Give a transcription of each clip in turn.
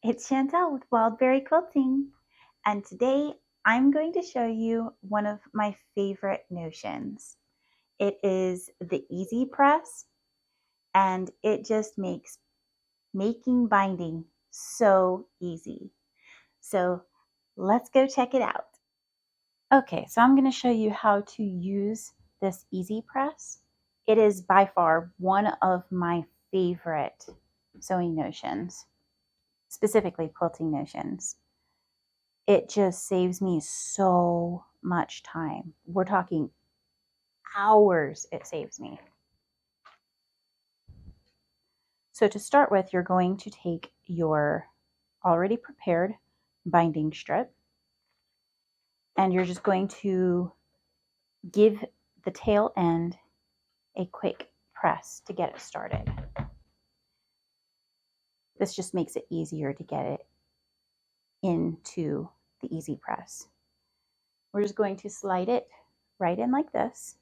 It's Chantel with Wildberry Quilting, and today I'm going to show you one of my favorite notions. It is the Eaze press, and it just makes making binding so easy. So let's go check it out. Okay, so I'm going to show you how to use this Eaze press. It is by far one of my favorite sewing notions, specifically quilting notions. It just saves me so much time. We're talking hours it saves me. So to start with, you're going to take your already prepared binding strip and you're just going to give the tail end a quick press to get it started. This just makes it easier to get it into the Eaze press. We're just going to slide it right in like this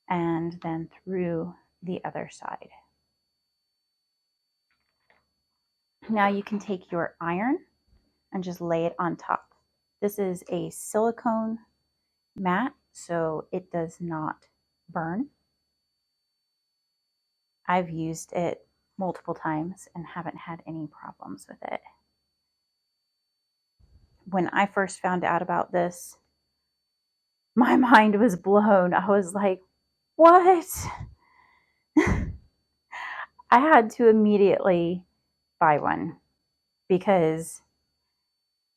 and then through the other side. Now you can take your iron and just lay it on top. This is a silicone mat, so it does not burn. I've used it multiple times and haven't had any problems with it. When I first found out about this, my mind was blown. I was like, what? I had to immediately buy one because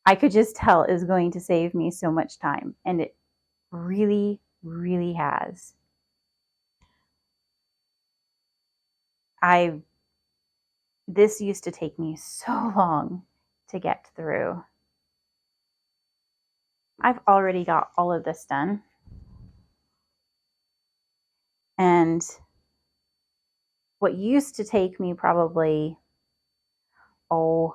I could just tell it was going to save me so much time, and it really, really has. This used to take me so long to get through. I've already got all of this done. And what used to take me probably, an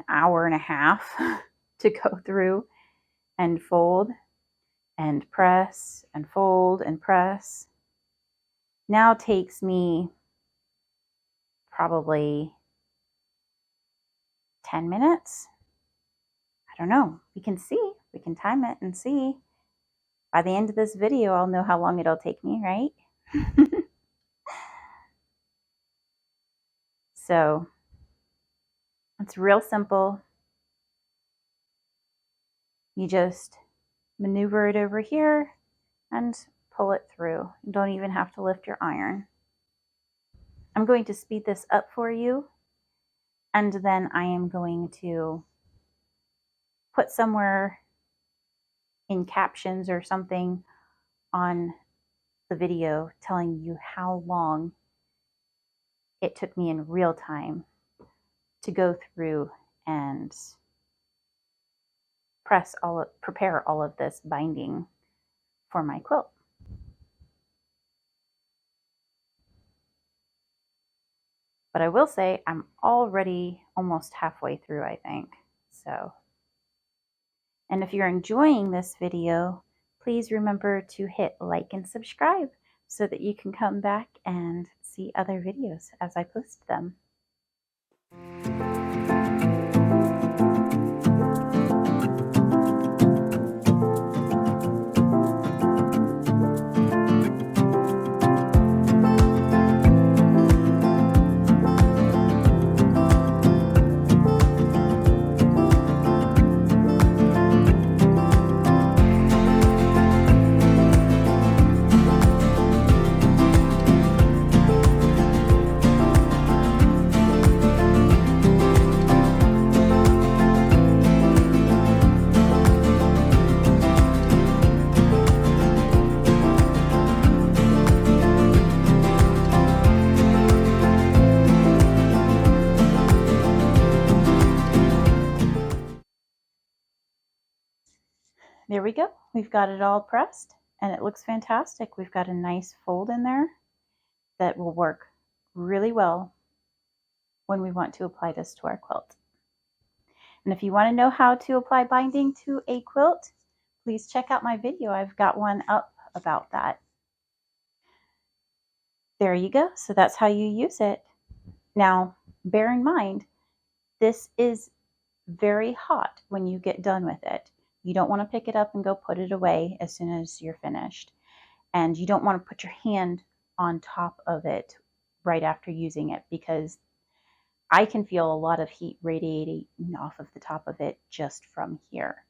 hour and a half to go through and fold and press and fold and press, now takes me probably 10 minutes. I don't know. We can see. We can time it and see. By the end of this video, I'll know how long it'll take me, right? So it's real simple. You just maneuver it over here and pull it through. You don't even have to lift your iron. I'm going to speed this up for you, and then I am going to put somewhere in captions or something on the video telling you how long it took me in real time to go through and prepare all of this binding for my quilt. But I will say I'm already almost halfway through, I think. So, and if you're enjoying this video, please remember to hit like and subscribe so that you can come back and see other videos as I post them. There we go. We've got it all pressed and it looks fantastic. We've got a nice fold in there that will work really well when we want to apply this to our quilt. And if you want to know how to apply binding to a quilt, please check out my video. I've got one up about that. There you go. So that's how you use it. Now, bear in mind, this is very hot when you get done with it. You don't want to pick it up and go put it away as soon as you're finished. And you don't want to put your hand on top of it right after using it, because I can feel a lot of heat radiating off of the top of it just from here.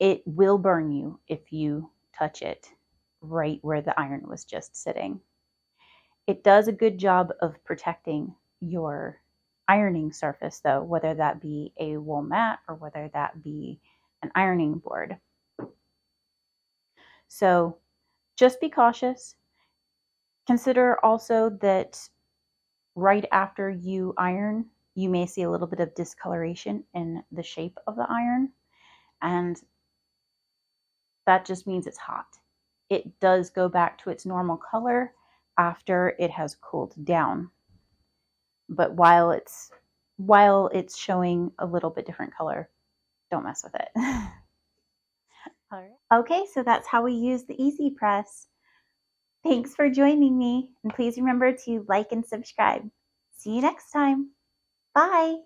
It will burn you if you touch it right where the iron was just sitting. It does a good job of protecting your ironing surface though, whether that be a wool mat or whether that be an ironing board. So just be cautious. Consider also that right after you iron, you may see a little bit of discoloration in the shape of the iron, and that just means it's hot. It does go back to its normal color after it has cooled down. But while it's showing a little bit different color, don't mess with it. All right. Okay, so that's how we use the Eaze Press. Thanks for joining me, and please remember to like and subscribe. See you next time. Bye.